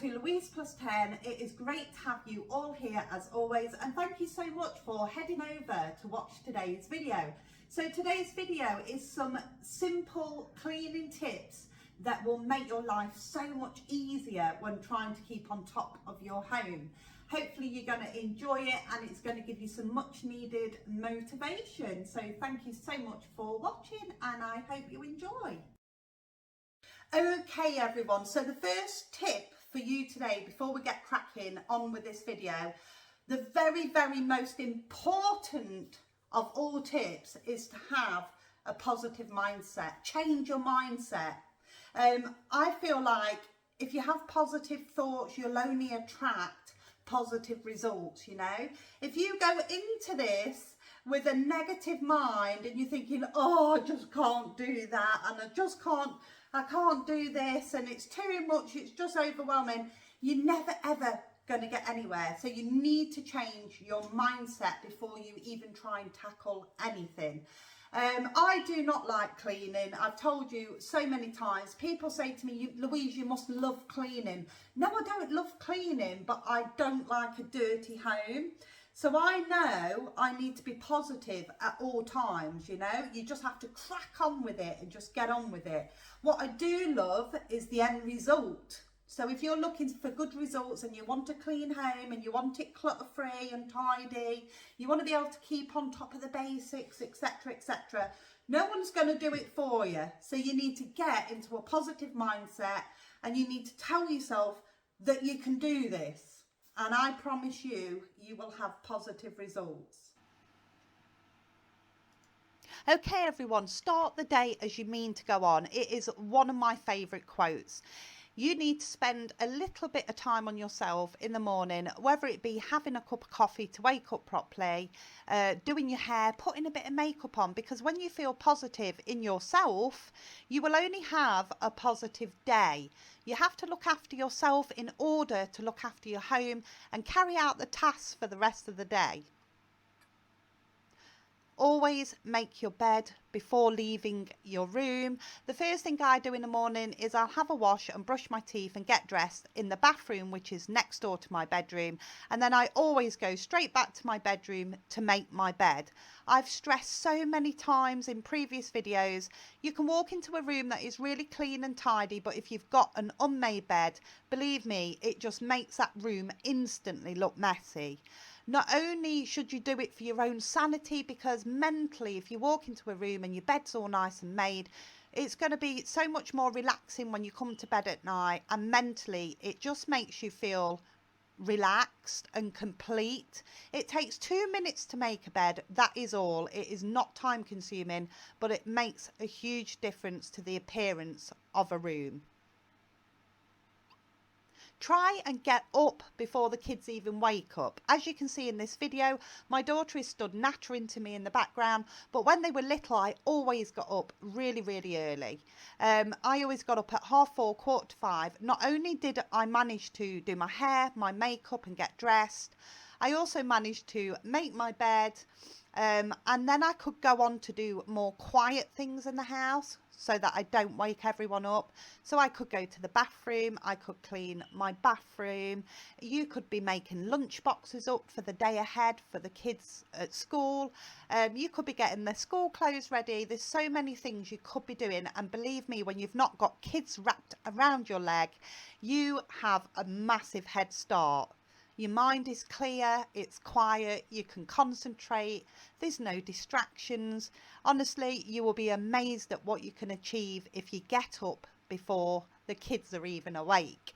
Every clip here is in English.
to Louise Plus 10. It is great to have you all here as always, and thank you so much for heading over to watch today's video. So today's video is some simple cleaning tips that will make your life so much easier when trying to keep on top of your home. Hopefully you're going to enjoy it and it's going to give you some much needed motivation. So thank you so much for watching and I hope you enjoy. Okay everyone, so the first tip for you today before we get cracking on with this video, the very most important of all tips is to have a positive mindset. Change your mindset. I feel like if you have positive thoughts, you'll only attract positive results, you know. If you go into this with a negative mind and you're thinking, oh, I just can't do that and I can't do this and it's too much, it's just overwhelming, you're never ever going to get anywhere. So you need to change your mindset before you even try and tackle anything. I do not like cleaning. I've told you so many times. People say to me, Louise, you must love cleaning. No, I don't love cleaning, but I don't like a dirty home. So I know I need to be positive at all times, you know. You just have to crack on with it and just get on with it. What I do love is the end result. So if you're looking for good results and you want a clean home and you want it clutter-free and tidy, you want to be able to keep on top of the basics, etc., etc., no one's going to do it for you. So you need to get into a positive mindset and you need to tell yourself that you can do this. And I promise you, you will have positive results. Okay, everyone, start the day as you mean to go on. It is one of my favourite quotes. You need to spend a little bit of time on yourself in the morning, whether it be having a cup of coffee to wake up properly, doing your hair, putting a bit of makeup on, because when you feel positive in yourself, you will only have a positive day. You have to look after yourself in order to look after your home and carry out the tasks for the rest of the day. Always make your bed before leaving your room. The first thing I do in the morning is I'll have a wash and brush my teeth and get dressed in the bathroom, which is next door to my bedroom, and then I always go straight back to my bedroom to make my bed. I've stressed so many times in previous videos, you can walk into a room that is really clean and tidy, but if you've got an unmade bed, believe me, it just makes that room instantly look messy. Not only should you do it for your own sanity, because mentally, if you walk into a room and your bed's all nice and made, it's going to be so much more relaxing when you come to bed at night, and mentally, it just makes you feel relaxed and complete. It takes 2 minutes to make a bed, that is all. It is not time consuming, but it makes a huge difference to the appearance of a room. Try and get up before the kids even wake up. As you can see in this video, my daughter is stood nattering to me in the background, but when they were little, I always got up really early. I always got up at 4:30, 4:45. Not only did I manage to do my hair, my makeup and get dressed, I also managed to make my bed, and then I could go on to do more quiet things in the house so that I don't wake everyone up. So I could go to the bathroom, I could clean my bathroom, you could be making lunch boxes up for the day ahead for the kids at school, you could be getting their school clothes ready. There's so many things you could be doing, and believe me, when you've not got kids wrapped around your leg, you have a massive head start. Your mind is clear, it's quiet, you can concentrate, there's no distractions. Honestly, you will be amazed at what you can achieve if you get up before the kids are even awake.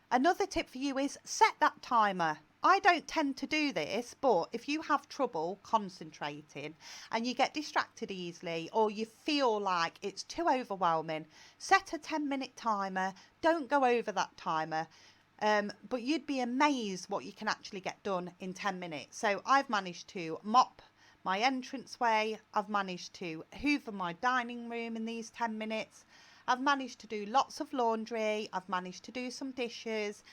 Another tip for you is set that timer. I don't tend to do this, but if you have trouble concentrating and you get distracted easily, or you feel like it's too overwhelming, set a 10-minute timer. Don't go over that timer. But you'd be amazed what you can actually get done in 10 minutes. So I've managed to mop my entranceway. I've managed to hoover my dining room in these 10 minutes. I've managed to do lots of laundry. I've managed to do some dishes.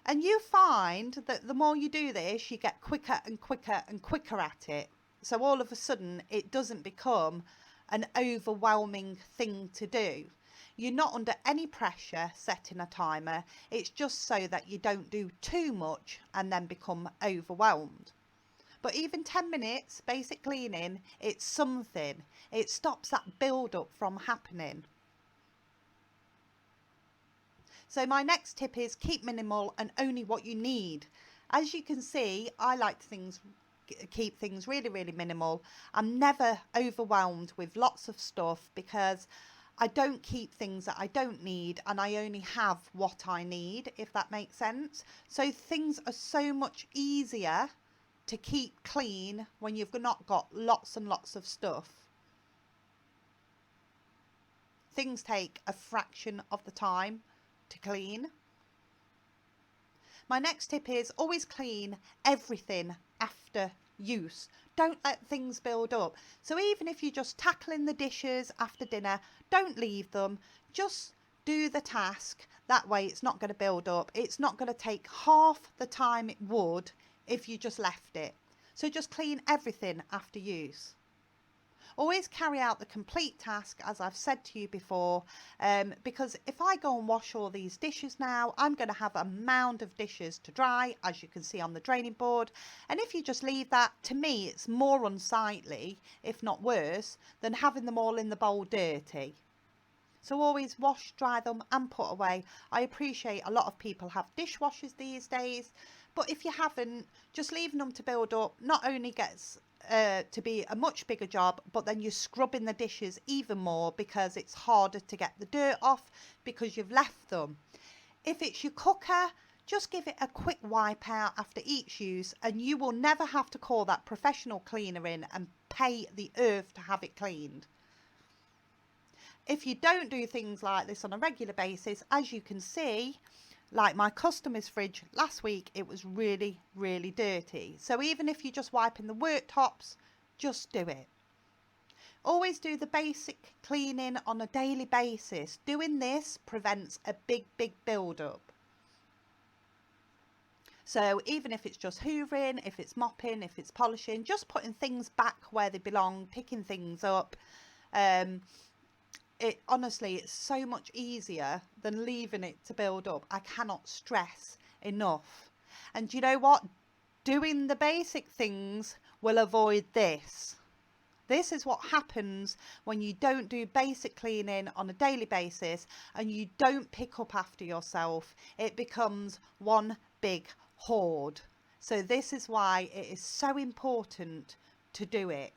And you find that the more you do this, you get quicker and quicker and quicker at it. So all of a sudden, it doesn't become an overwhelming thing to do. You're not under any pressure setting a timer. It's just so that you don't do too much and then become overwhelmed. But even 10 minutes basic cleaning, it's something. It stops that build up from happening. So my next tip is keep minimal and only what you need. As you can see, I like keep things really, really minimal. I'm never overwhelmed with lots of stuff because I don't keep things that I don't need, and I only have what I need, if that makes sense. So things are so much easier to keep clean when you've not got lots and lots of stuff. Things take a fraction of the time to clean. My next tip is always clean everything after use. Don't let things build up. So even if you're just tackling the dishes after dinner, don't leave them. Just do the task. That way it's not going to build up. It's not going to take half the time it would if you just left it. So just clean everything after use. Always carry out the complete task, as I've said to you before, because if I go and wash all these dishes now, I'm going to have a mound of dishes to dry, as you can see on the draining board. And if you just leave that, to me, it's more unsightly, if not worse, than having them all in the bowl dirty. So always wash, dry them and put away. I appreciate a lot of people have dishwashers these days, but if you haven't, just leaving them to build up not only gets to be a much bigger job, but then you're scrubbing the dishes even more because it's harder to get the dirt off because you've left them. If it's your cooker, just give it a quick wipe out after each use and you will never have to call that professional cleaner in and pay the earth to have it cleaned. If you don't do things like this on a regular basis, as you can see, like my customer's fridge last week, it was really, really dirty. So even if you're just wiping the worktops, just do it. Always do the basic cleaning on a daily basis. Doing this prevents a big, big build-up. So even if it's just hoovering, if it's mopping, if it's polishing, just putting things back where they belong, picking things up. Honestly, it's so much easier than leaving it to build up. I cannot stress enough. And you know what? Doing the basic things will avoid this. This is what happens when you don't do basic cleaning on a daily basis and you don't pick up after yourself. It becomes one big hoard. So this is why it is so important to do it.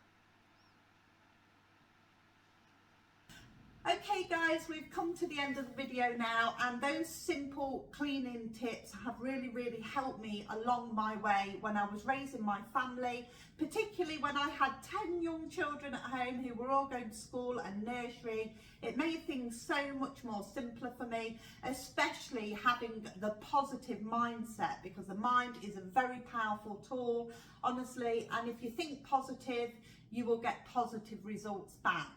Okay guys, we've come to the end of the video now, and those simple cleaning tips have really helped me along my way when I was raising my family, particularly when I had 10 young children at home who were all going to school and nursery. It made things so much more simpler for me, especially having the positive mindset, because the mind is a very powerful tool, honestly, and if you think positive, you will get positive results back.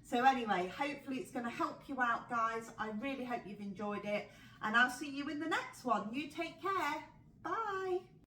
So anyway, hopefully it's going to help you out, guys. I really hope you've enjoyed it, and I'll see you in the next one. You take care. Bye.